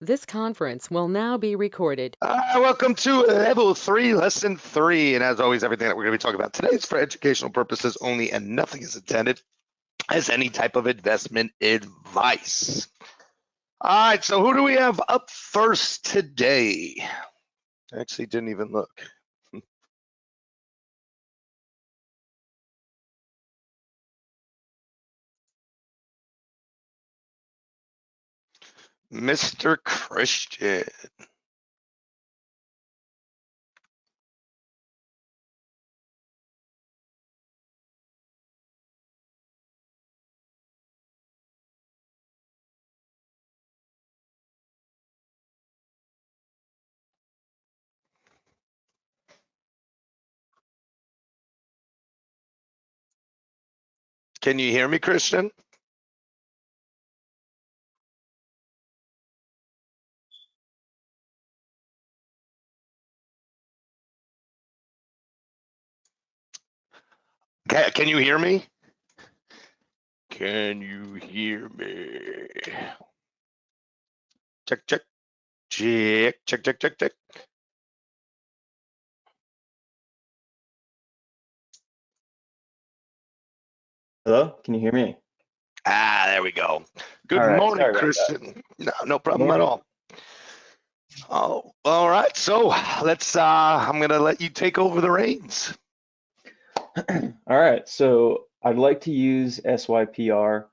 This conference will now be recorded. Welcome to Level 3, Lesson 3. And as always, everything that we're going to be talking about today is for educational purposes only, and nothing is intended as any type of investment advice. All right, so who do we have up first today? I actually didn't even look. Mr. Christian. Can you hear me, Christian? Can you hear me? Can you hear me? Check, check, check, check, check, check, check. Hello, can you hear me? There we go. Good All right, morning, sorry about Christian. No problem at Morning. all. Oh, all right. So I'm gonna let you take over the reins. All right, so I'd like to use SYPR.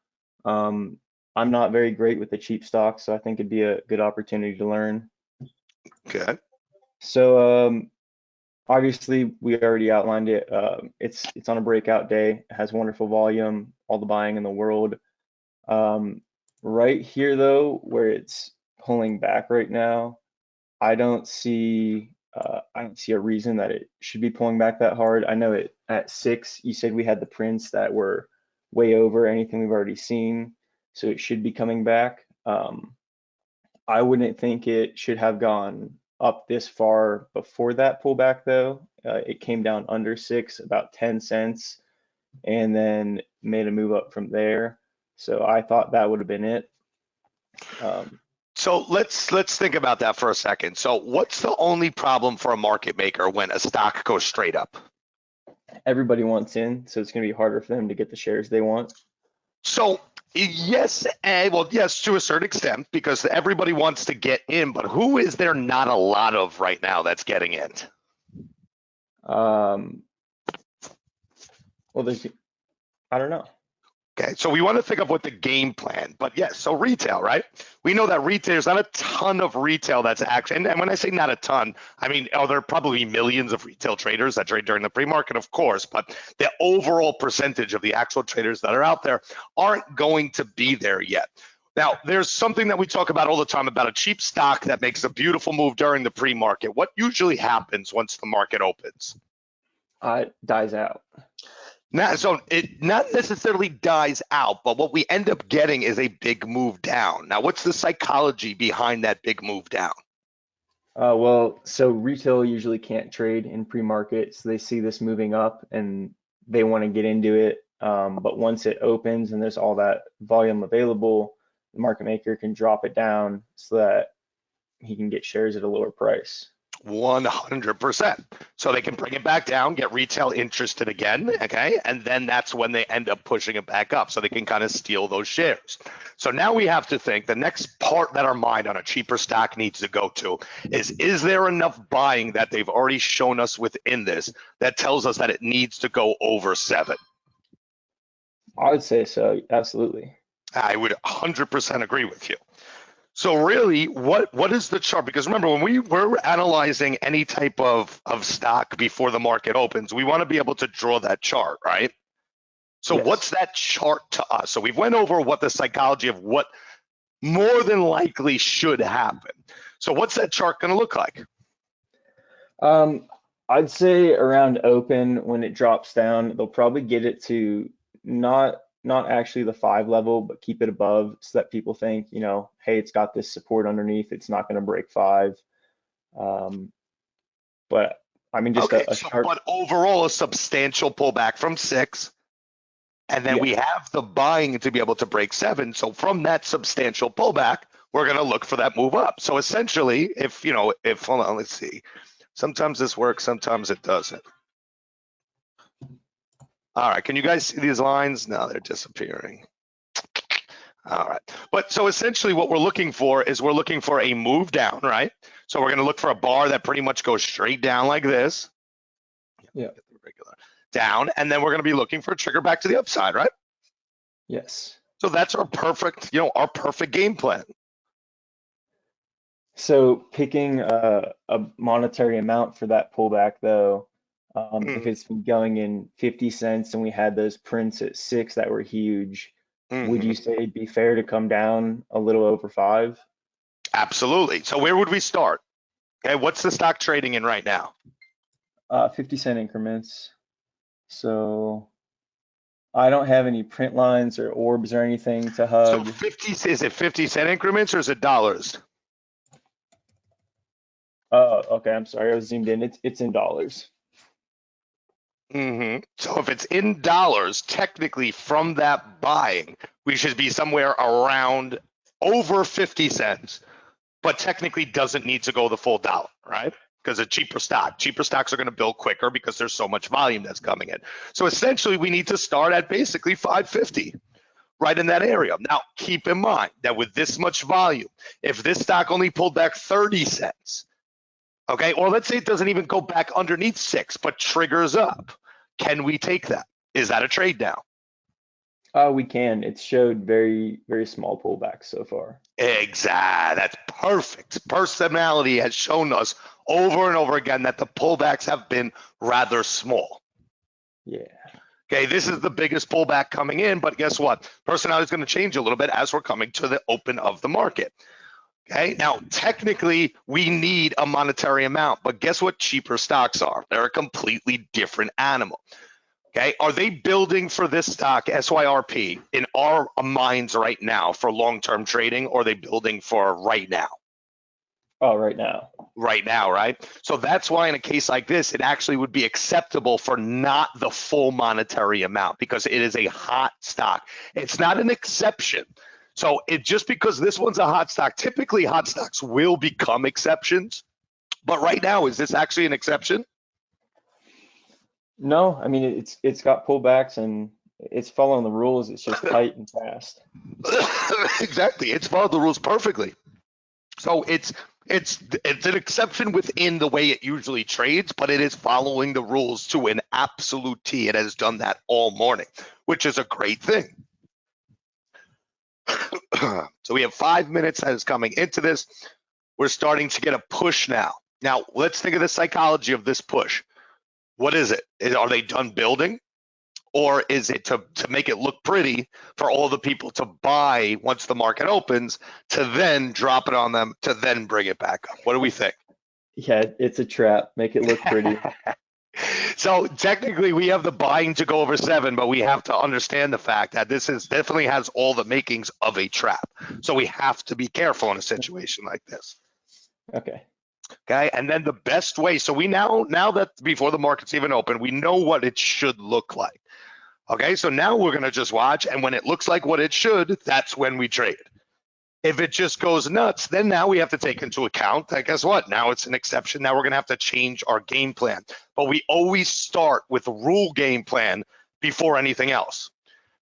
I'm not very great with the cheap stocks, so I think it'd be a good opportunity to learn. Okay. So obviously we already outlined it. It's on a breakout day. It has wonderful volume, all the buying in the world. Right here though, where it's pulling back right now, I don't see a reason that it should be pulling back that hard. I know it at 6, you said we had the prints that were way over anything we've already seen, so it should be coming back. I wouldn't think it should have gone up this far before that pullback though. It came down under 6, about 10 cents, and then made a move up from there. So I thought that would have been it. So let's think about that for a second. So what's the only problem for a market maker when a stock goes straight up? Everybody wants in, so it's going to be harder for them to get the shares they want. So yes, yes, to a certain extent, because everybody wants to get in, but who is there not a lot of right now that's getting in? Well, I don't know. Okay, so we want to think of what the game plan, but yes, so retail, right? We know that there's not a ton of retail that's actually, and when I say not a ton, I mean, there are probably millions of retail traders that trade during the pre-market, of course, but the overall percentage of the actual traders that are out there aren't going to be there yet. Now, there's something that we talk about all the time about a cheap stock that makes a beautiful move during the pre-market. What usually happens once the market opens? It dies out. So it not necessarily dies out, but what we end up getting is a big move down. Now, what's the psychology behind that big move down? Well, so retail usually can't trade in pre-market, so they see this moving up and they want to get into it. But once it opens and there's all that volume available, the market maker can drop it down so that he can get shares at a lower price. 100%. So they can bring it back down, get retail interested again, okay? And then that's when they end up pushing it back up so they can kind of steal those shares. So now we have to think the next part that our mind on a cheaper stock needs to go to is there enough buying that they've already shown us within this that tells us that it needs to go over 7? I would say so, absolutely. I would 100% agree with you. So really, what is the chart? Because remember, when we're analyzing any type of stock before the market opens, we want to be able to draw that chart, right? So Yes. What's that chart to us? So we've went over what the psychology of what more than likely should happen. So what's that chart going to look like? I'd say around open, when it drops down, they'll probably get it to not actually the 5 level, but keep it above so that people think, hey, it's got this support underneath, it's not going to break 5. But I mean, just Okay, a sharp. but overall, a substantial pullback from 6, and then Yeah. we have the buying to be able to break 7. So from that substantial pullback, we're going to look for that move up. So essentially, if, hold on, let's see. Sometimes this works, sometimes it doesn't. All right, can you guys see these lines? No, they're disappearing. All right, but so essentially what we're looking for is we're looking for a move down, right? So we're going to look for a bar that pretty much goes straight down like this. Yeah. Regular down, and then we're going to be looking for a trigger back to the upside, right? Yes. So that's our perfect, our perfect game plan. So picking a monetary amount for that pullback, though, if it's going in 50 cents and we had those prints at 6 that were huge, would you say it'd be fair to come down a little over 5? Absolutely. So where would we start? Okay, what's the stock trading in right now? 50-cent increments. So I don't have any print lines or orbs or anything to hug. So is it 50-cent increments or is it dollars? Okay, I'm sorry, I was zoomed in. It's in dollars. So if it's in dollars, technically from that buying, we should be somewhere around over 50 cents, but technically doesn't need to go the full dollar, right? Because a cheaper stocks are going to build quicker because there's so much volume that's coming in. So essentially we need to start at basically 550, right in that area. Now, keep in mind that with this much volume, if this stock only pulled back 30 cents, okay, or let's say it doesn't even go back underneath 6, but triggers up, can we take that? Is that a trade now? We can. It's showed very, very small pullbacks so far. Exactly. That's perfect. Personality has shown us over and over again that the pullbacks have been rather small. Yeah. Okay, this is the biggest pullback coming in, but guess what? Personality is going to change a little bit as we're coming to the open of the market. Okay, now technically we need a monetary amount, but guess what cheaper stocks are? They're a completely different animal. Okay, are they building for this stock, SYRP, in our minds right now for long-term trading, or are they building for right now? Oh, right now. Right now, right? So that's why in a case like this, it actually would be acceptable for not the full monetary amount because it is a hot stock. It's not an exception. So just because this one's a hot stock, typically hot stocks will become exceptions. But right now, is this actually an exception? No, I mean it's got pullbacks and it's following the rules. It's just tight and fast. Exactly. It's followed the rules perfectly. So it's an exception within the way it usually trades, but it is following the rules to an absolute T. It has done that all morning, which is a great thing. So we have 5 minutes that is coming into this. We're starting to get a push now. Now, let's think of the psychology of this push. What is it? Are they done building? Or is it to make it look pretty for all the people to buy once the market opens, to then drop it on them, to then bring it back up? What do we think? Yeah, it's a trap. Make it look pretty. So technically we have the buying to go over 7, but we have to understand the fact that this definitely has all the makings of a trap. So we have to be careful in a situation like this. Okay. Okay, and then the best way, so we now that before the market's even open, we know what it should look like. Okay, so now we're gonna just watch, and when it looks like what it should, that's when we trade. If it just goes nuts, then now we have to take into account that guess what? Now it's an exception. Now we're gonna have to change our game plan. But we always start with a rule game plan before anything else.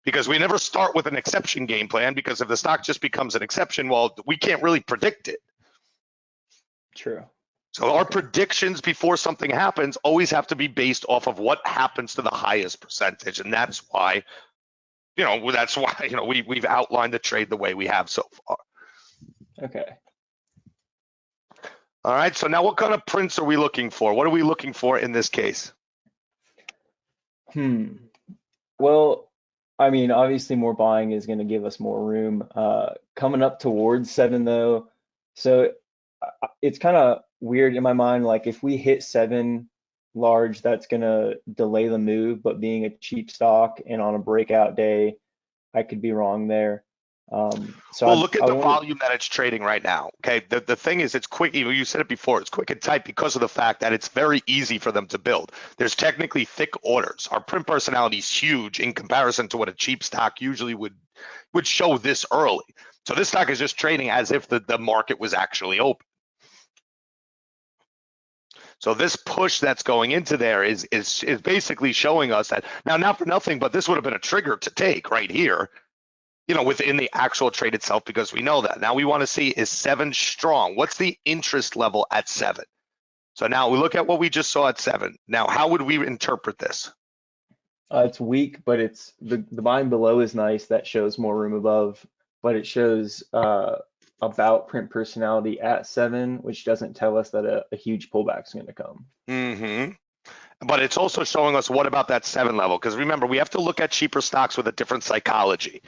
Because we never start with an exception game plan, because if the stock just becomes an exception, well, we can't really predict it. True. So our predictions before something happens always have to be based off of what happens to the highest percentage, and that's why, we've outlined the trade the way we have so far. Okay. All right. So now, what kind of prints are we looking for? What are we looking for in this case? Well, I mean, obviously more buying is going to give us more room. Coming up towards 7 though, so it's kind of weird in my mind. Like if we hit 7 large, that's going to delay the move, but being a cheap stock and on a breakout day, I could be wrong there. Well, look at the volume that it's trading right now. Okay, the thing is, it's quick. You said it before. It's quick and tight because of the fact that it's very easy for them to build. There's technically thick orders. Our print personality is huge in comparison to what a cheap stock usually would show this early. So this stock is just trading as if the market was actually open. So this push that's going into there is basically showing us that, now not for nothing, but this would have been a trigger to take right here, you know, within the actual trade itself, because we know that. Now we want to see, is 7 strong? What's the interest level at 7? So now we look at what we just saw at 7. Now, how would we interpret this? It's weak, but it's the buying below is nice. That shows more room above, but it shows about print personality at 7, which doesn't tell us that a huge pullback is going to come. But it's also showing us what about that 7 level? Because remember, we have to look at cheaper stocks with a different psychology.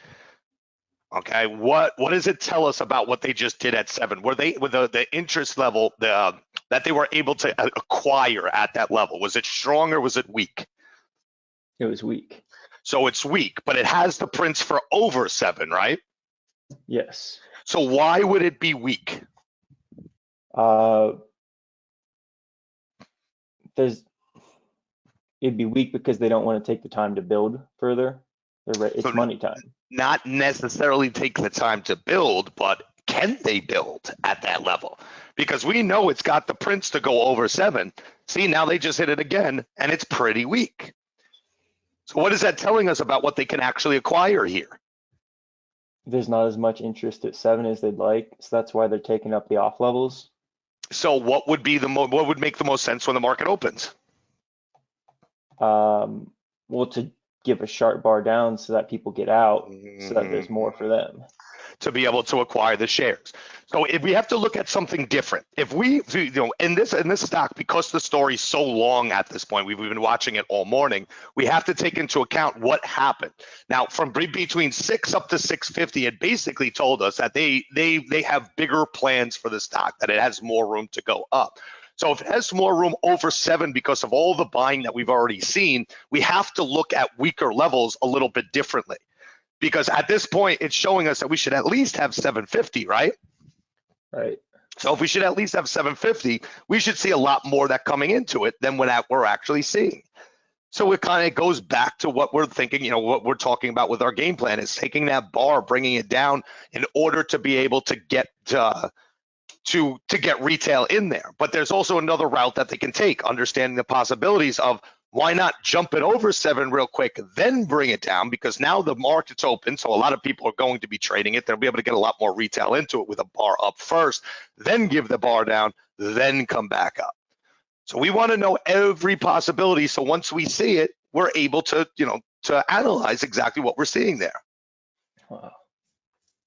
Okay, what does it tell us about what they just did at 7? Were they with the interest level that they were able to acquire at that level? Was it strong or was it weak? It was weak. So it's weak, but it has the prints for over 7, right? Yes. So why would it be weak? It'd be weak because they don't want to take the time to build further. It's So money time. Not necessarily take the time to build, but can they build at that level? Because we know it's got the prints to go over 7. See, now they just hit it again, and it's pretty weak. So what is that telling us about what they can actually acquire here? There's not as much interest at 7 as they'd like, so that's why they're taking up the off levels. So what would be what would make the most sense when the market opens? Well, to give a sharp bar down so that people get out, so that there's more for them. To be able to acquire the shares. So if we have to look at something different, if we, you know, in this stock, because the story's so long at this point, we've been watching it all morning, we have to take into account what happened. Now, from between 6 up to 650, it basically told us that they have bigger plans for the stock, that it has more room to go up. So if it has more room over 7 because of all the buying that we've already seen, we have to look at weaker levels a little bit differently. Because at this point, it's showing us that we should at least have 750, right? Right. So if we should at least have 750, we should see a lot more of that coming into it than what we're actually seeing. So it kind of goes back to what we're thinking, you know, what we're talking about with our game plan is taking that bar, bringing it down in order to be able to get to get retail in there. But there's also another route that they can take, understanding the possibilities of why not jump it over 7 real quick, then bring it down, because now the market's open, so a lot of people are going to be trading it. They'll be able to get a lot more retail into it with a bar up first, then give the bar down, then come back up. So we want to know every possibility, so once we see it, we're able to, you know, to analyze exactly what we're seeing there. Wow.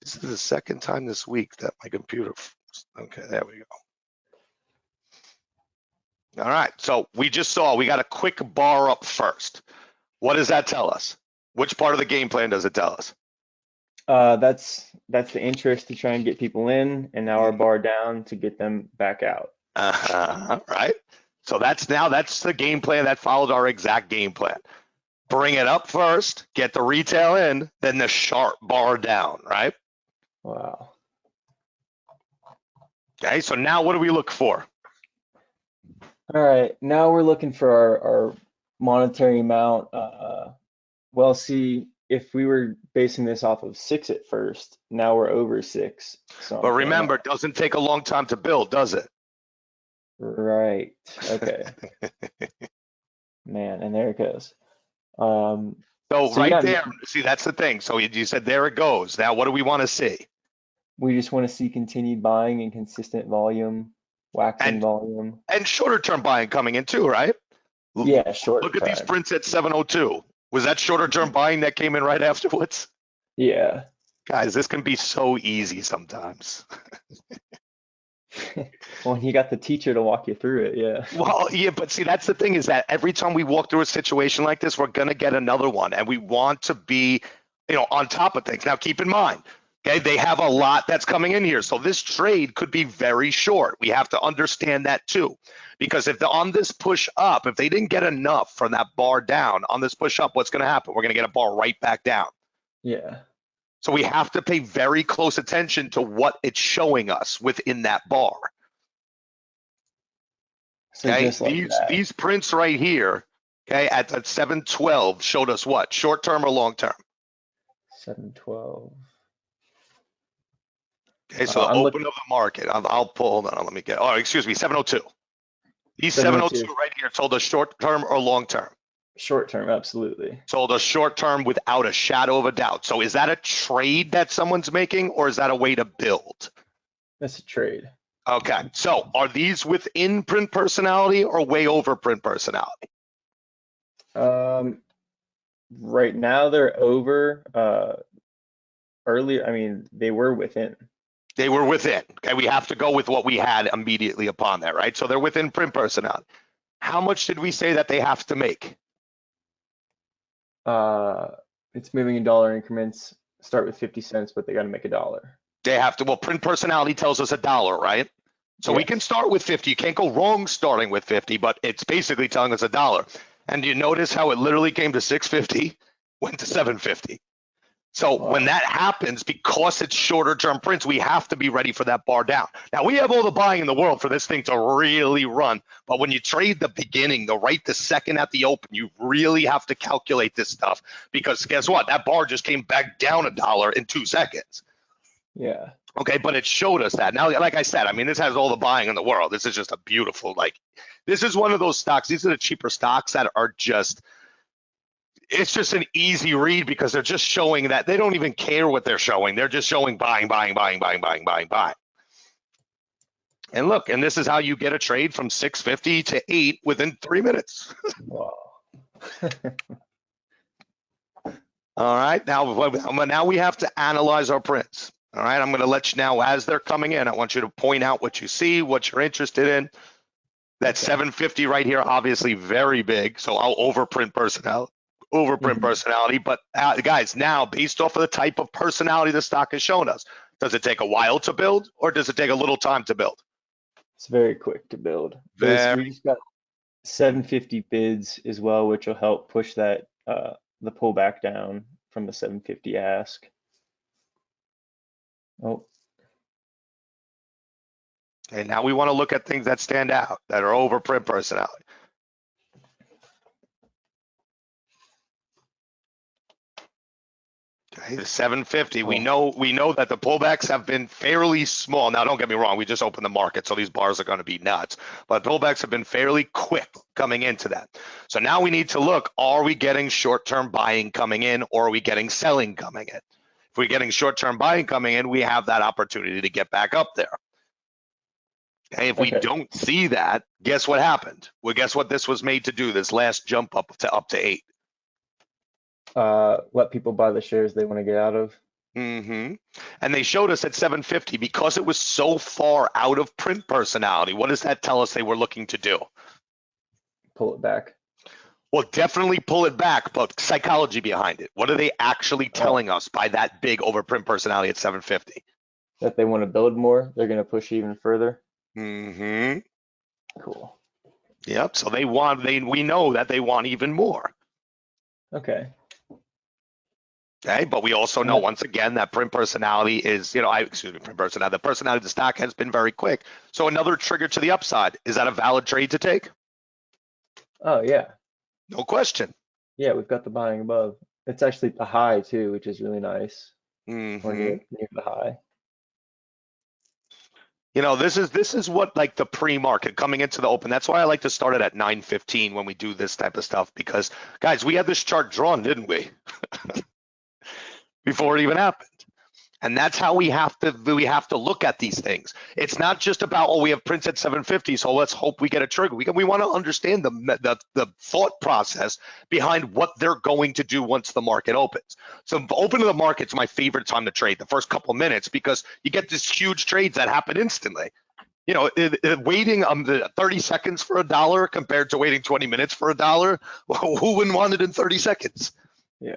This is the second time this week that my computer, okay, there we go. All right, so we just saw we got a quick bar up first. What does that tell us? Which part of the game plan does it tell us? That's the interest to try and get people in, and now our bar down to get them back out. All right, so that's the game plan that followed our exact game plan. Bring it up first, get the retail in, then the sharp bar down, right? Wow. Okay, so now what do we look for? All right, now we're looking for our monetary amount. Well, see, if we were basing this off of 6 at first, now we're over 6. So But remember, it doesn't take a long time to build, does it? Right. Okay. Man, and there it goes. So right yeah, there, see, that's the thing. So you said there it goes. Now, what do we want to see? we just want to see continued buying and consistent volume, waxing volume. And shorter term buying coming in too, right? Yeah, short Look at time. these prints at 702. Was that shorter term buying that came in right afterwards? Yeah. Guys, this can be so easy sometimes. Well, you got the teacher to walk you through it, yeah. Well, yeah, but see, that's the thing is that every time we walk through a situation like this, we're going to get another one, and we want to be, you know, on top of things. Now, keep in mind, okay, they have a lot that's coming in here, so this trade could be very short. We have to understand that too, because if on this push up, if they didn't get enough from that bar down on this push up, what's going to happen? We're going to get a bar right back down. Yeah. So we have to pay very close attention to what it's showing us within that bar. So Okay, just like these prints right here, okay, at 712 showed us what? Short term or long term? 712. Okay, so the I'm open looking of the market. I'll pull. Hold on. Let me get. Oh, excuse me. 702. These 702 702 right here told us short term or long term. short term, absolutely. Told us short term without a shadow of a doubt. So is that a trade that someone's making, or is that a way to build? That's a trade. Okay. So are these within print personality or way over print personality? Right now they're over. Earlier, I mean, they were within. They were within. Okay. We have to go with what we had immediately upon that, right? So they're within print personality. How much did we say that they have to make? Uh, it's moving in dollar increments. Start with 50 cents, but they got to make $1. They have to, well, print personality tells us $1, right? So we can Yes. start with 50. You can't go wrong starting with 50, but it's basically telling us $1. And you notice how it literally came to 650, went to 750. So when Wow. that happens, because it's shorter term prints, we have to be ready for that bar down. Now we have all the buying in the world for this thing to really run, but when you trade the beginning, the second at the open, you really have to calculate this stuff, because guess what? That bar just came back down $1 in 2 seconds. Yeah. Okay, but it showed us that. Now, like I said, I mean, this has all the buying in the world. This is just a beautiful, this is one of those stocks. These are the cheaper stocks that are just, it's just an easy read, because they're just showing that they don't even care what they're showing. They're just showing buying, buying, buying, buying, buying, buying, buying. And look, and this is how you get a trade from 650 to 8 within 3 minutes. Wow. All right, now we have to analyze our prints. All right, I'm going to let you now, as they're coming in, I want you to point out what you see, what you're interested in. That Okay. 750 right here, obviously very big. So I'll overprint personality. But guys, now based off of the type of personality the stock has shown us, does it take a while to build, or does it take a little time to build? It's very quick to build. Very. We just got 750 bids as well, which will help push that the pullback down from the 750 ask. Oh, And now we want to look at things that stand out, that are overprint personality. Okay, the 750, we know that the pullbacks have been fairly small. Now, don't get me wrong, we just opened the market, so these bars are going to be nuts. But pullbacks have been fairly quick coming into that. So now we need to look, are we getting short-term buying coming in, or are we getting selling coming in? If we're getting short-term buying coming in, we have that opportunity to get back up there. Okay, if we okay. don't see that, guess what happened? Well, guess what this was made to do, this last jump up to 8. Let people buy the shares they want to get out of. And they showed us at 750, because it was so far out of print personality. What does that tell us they were looking to do? Pull it back. Well, definitely pull it back, but psychology behind it. What are they actually telling us by that big over print personality at 750? That they want to build more. They're going to push even further. Cool. Yep. So we know that they want even more. Okay. Okay, but we also know, once again, that print personality is, print personality, the personality of the stock has been very quick. So another trigger to the upside. Is that a valid trade to take? Oh, yeah. No question. Yeah, we've got the buying above. It's actually the high too, which is really nice. We're near the high. This is what, like, the pre-market coming into the open. That's why I like to start it at 9:15 when we do this type of stuff, because guys, we had this chart drawn, didn't we? Before it even happened. And that's how we have to look at these things. It's not just about, we have prints at 750, so let's hope we get a trigger. We want to understand the thought process behind what they're going to do once the market opens. So open to the market's my favorite time to trade, the first couple minutes, because you get these huge trades that happen instantly. Waiting the 30 seconds for $1 compared to waiting 20 minutes for $1, who wouldn't want it in 30 seconds? Yeah.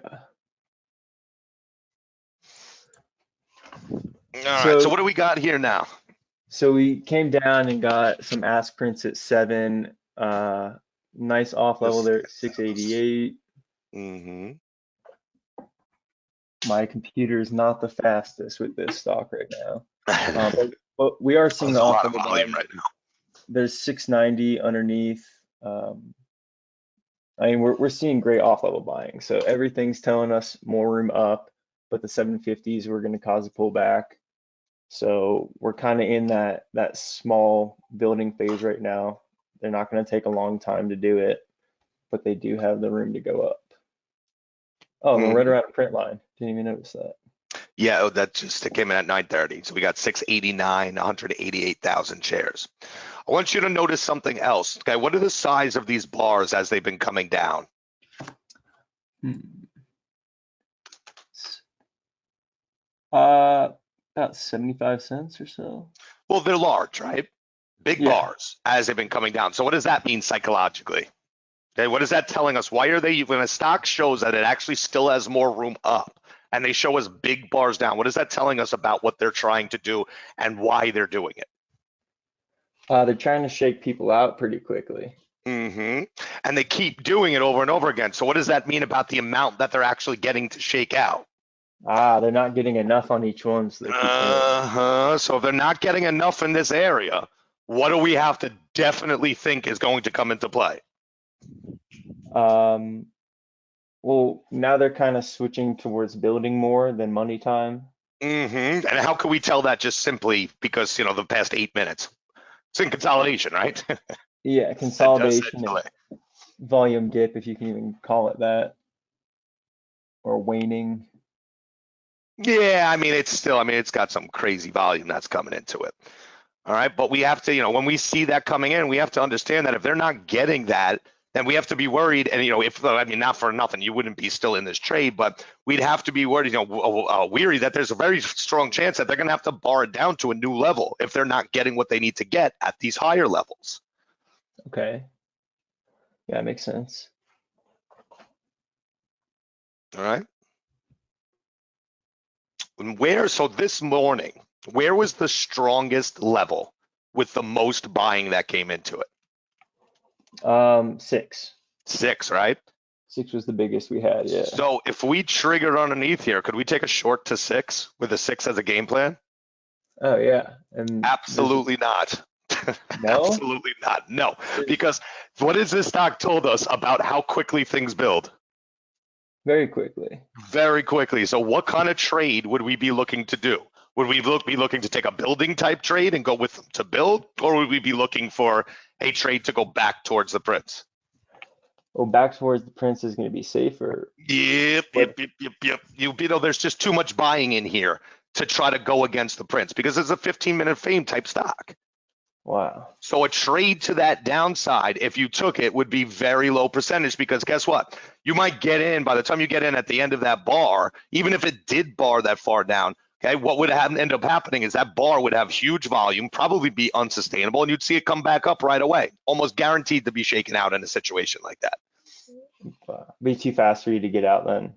All right, so what do we got here now? So we came down and got some ask prints at 7. Nice off level there at 688. My computer is not the fastest with this stock right now. But we are seeing the off level volume right now. There's 690 underneath. I mean, we're seeing great off level buying. So everything's telling us more room up, but the 750s were going to cause a pullback. So we're kind of in that small building phase right now. They're not going to take a long time to do it, but they do have the room to go up. Oh, and we're right Mhm. around the print line. Didn't even notice that. Yeah, it came in at 9:30. So we got 689, 188,000 shares. I want you to notice something else. Okay, what are the size of these bars as they've been coming down? Hmm. Uh, about 75 cents or so. Well, they're large, right? Big Yeah. bars as they've been coming down. So what does that mean psychologically? Okay, what is that telling us? Why are they, when a stock shows that it actually still has more room up and they show us big bars down, what is that telling us about what they're trying to do and why they're doing it? They're trying to shake people out pretty quickly. Hmm. And they keep doing it over and over again. So what does that mean about the amount that they're actually getting to shake out? They're not getting enough on each one, so they keep doing it. So if they're not getting enough in this area, what do we have to definitely think is going to come into play? Um, well, now they're kind of switching towards building more than money time. And how can we tell that just simply because, the past 8 minutes? It's in consolidation, right? Yeah, That does consolidation and volume dip, if you can even call it that, or waning. Yeah, I mean, it's got some crazy volume that's coming into it. All right. But we have to, when we see that coming in, we have to understand that if they're not getting that, then we have to be worried. And, not for nothing, you wouldn't be still in this trade, but we'd have to be worried, weary that there's a very strong chance that they're going to have to bar it down to a new level if they're not getting what they need to get at these higher levels. Okay. Yeah, that makes sense. All right. So this morning, where was the strongest level with the most buying that came into it? 6. 6, right? 6 was the biggest we had, yeah. So if we triggered underneath here, could we take a short to 6 with a 6 as a game plan? Oh yeah. And there's Absolutely not. no? Absolutely not. No, There's because what has this stock told us about how quickly things build? very quickly. Very quickly. So what kind of trade would we be looking to do? Would we be looking to take a building type trade and go with them to build, or would we be looking for a trade to go back towards the prince? Well, back towards the prince is going to be safer, Yep, yep, but yep, yep, yep. There's just too much buying in here to try to go against the prince because it's a 15-minute fame type stock. wow. So a trade to that downside, if you took it, would be very low percentage because guess what? You might get in by the time you get in at the end of that bar, even if it did bar that far down. Okay, what would end up happening is that bar would have huge volume, probably be unsustainable, and you'd see it come back up right away, almost guaranteed to be shaken out in a situation like that. Be too fast for you to get out then.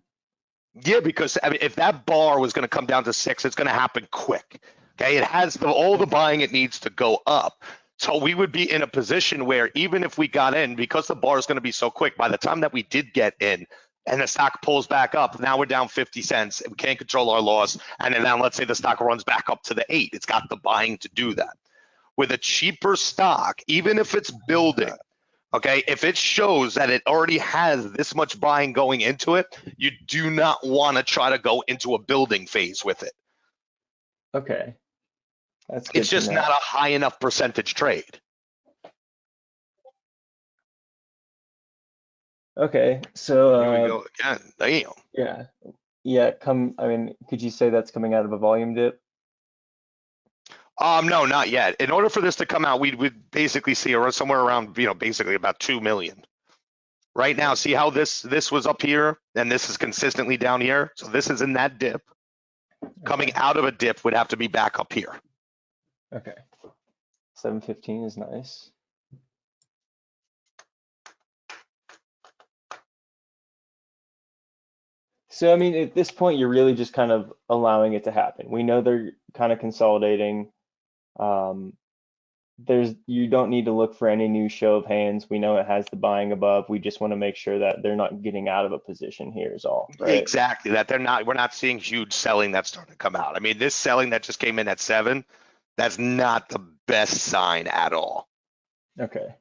Yeah, because if that bar was going to come down to 6, it's going to happen quick. Okay, it has all the buying it needs to go up. So we would be in a position where even if we got in, because the bar is going to be so quick, by the time that we did get in and the stock pulls back up, now we're down 50 cents. We can't control our loss. And then now let's say the stock runs back up to the 8. It's got the buying to do that. With a cheaper stock, even if it's building, okay, if it shows that it already has this much buying going into it, you do not want to try to go into a building phase with it. Okay. That's It's good to just know. not a high enough percentage trade. Okay. So Here we go again. Damn. yeah. Yeah, I mean, could you say that's coming out of a volume dip? No, not yet. In order for this to come out, we would basically see somewhere around, basically about 2 million. Right now, see how this was up here and this is consistently down here. So this is in that dip. Coming Okay. out of a dip would have to be back up here. Okay. 715 is nice. So, I mean, at this point, you're really just kind of allowing it to happen. We know they're kind of consolidating. Um, you don't need to look for any new show of hands. We know it has the buying above. We just want to make sure that they're not getting out of a position here is all, right? Exactly. We're not seeing huge selling that's starting to come out. I mean, this selling that just came in at 7, that's not the best sign at all. Okay.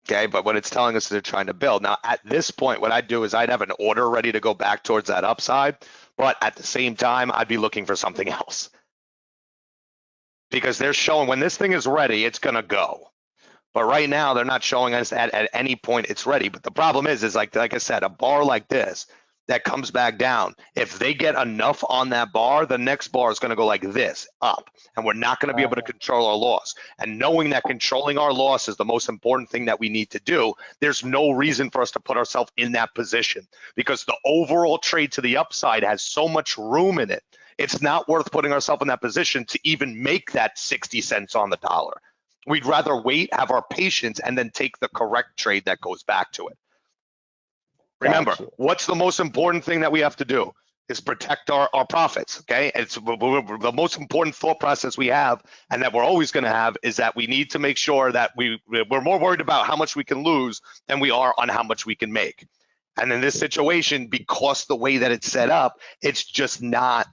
Okay, but what it's telling us is they're trying to build. Now, at this point, what I'd do is I'd have an order ready to go back towards that upside, but at the same time, I'd be looking for something else. because they're showing when this thing is ready, it's going to go. But right now, they're not showing us at any point it's ready. But the problem is like I said, a bar like this that comes back down, if they get enough on that bar, the next bar is going to go like this, up. And we're not going to be able to control our loss. And knowing that controlling our loss is the most important thing that we need to do, there's no reason for us to put ourselves in that position, because the overall trade to the upside has so much room in it. It's not worth putting ourselves in that position to even make that 60 cents on the dollar. We'd rather wait, have our patience, and then take the correct trade that goes back to it. Remember, Gotcha. what's the most important thing that we have to do is protect our profits, okay? It's the most important thought process we have, and that we're always going to have, is that we need to make sure that we're more worried about how much we can lose than we are on how much we can make. And in this situation, because the way that it's set up, it's just not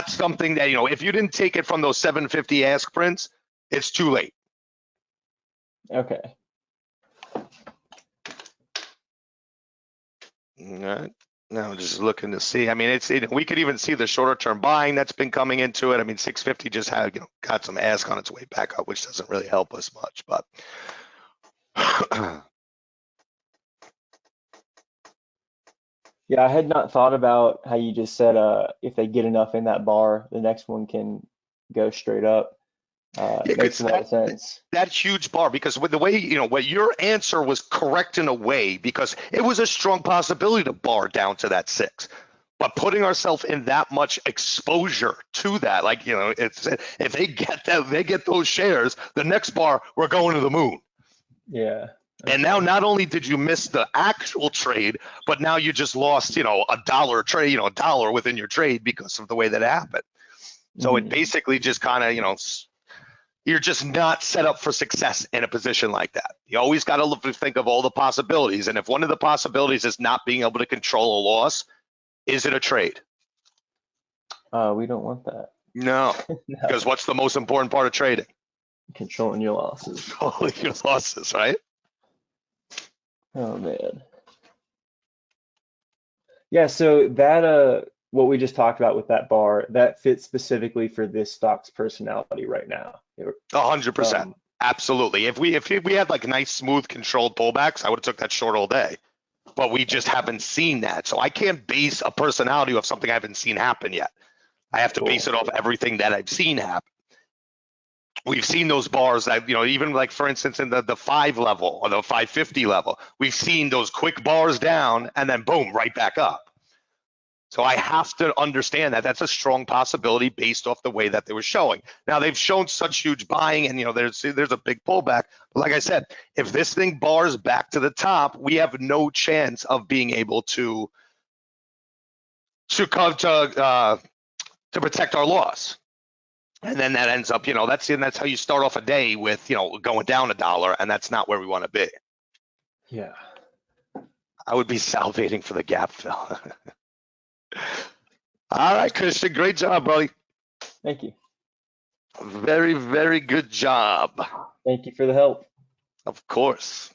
something that, if you didn't take it from those 750 ask prints, it's too late. Okay. All right. Now just looking to see. I mean, we could even see the shorter term buying that's been coming into it. I mean, 650 just had got some ask on its way back up, which doesn't really help us much. But Yeah, I had not thought about how you just said if they get enough in that bar, the next one can go straight up. it could Makes a lot of sense. that huge bar, because with the way what your answer was correct in a way, because it was a strong possibility to bar down to that 6. But putting ourselves in that much exposure to that, like it's if they get those shares, the next bar we're going to the moon. Yeah. And now not only did you miss the actual trade, but now you just lost, a dollar trade, a dollar within your trade because of the way that it happened. So it basically just kind of, you're just not set up for success in a position like that. You always got to think of all the possibilities. And if one of the possibilities is not being able to control a loss, is it a trade? We don't want that. No, No. because what's the most important part of trading? Controlling your losses. Controlling your losses, right? Oh man. Yeah, so that what we just talked about with that bar, that fits specifically for this stock's personality right now. 100%. Absolutely. If we had like nice, smooth, controlled pullbacks, I would have took that short all day. But we just haven't seen that. So I can't base a personality of something I haven't seen happen yet. I have to base it off everything that I've seen happen. We've seen those bars that, even like, for instance, in the 5 level or the 550 level, we've seen those quick bars down and then boom, right back up. So I have to understand that that's a strong possibility based off the way that they were showing. Now they've shown such huge buying, and there's a big pullback. But like I said, if this thing bars back to the top, we have no chance of being able to protect our loss. And then that ends up, that's how you start off a day with, going down $1, and that's not where we want to be. Yeah. I would be salivating for the gap fill. All right, Christian, great job, buddy. Thank you. Very, very good job. Thank you for the help. Of course.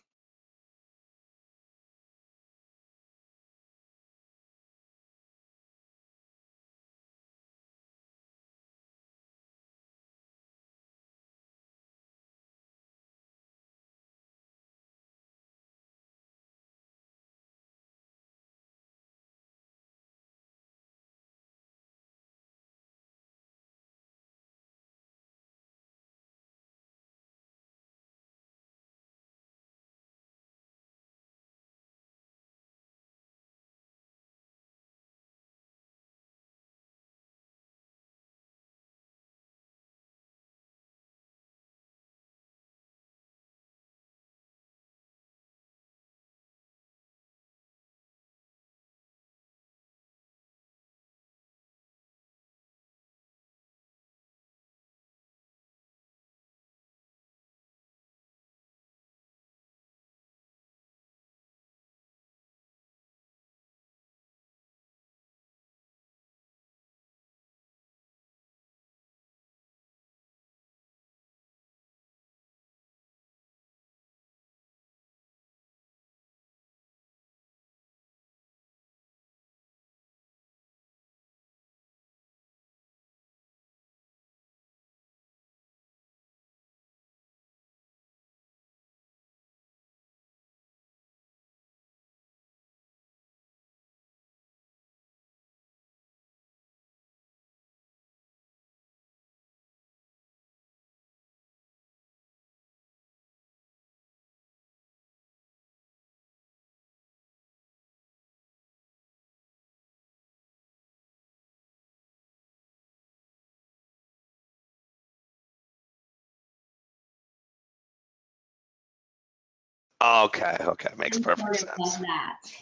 Okay, makes We perfect sort of sense. done that.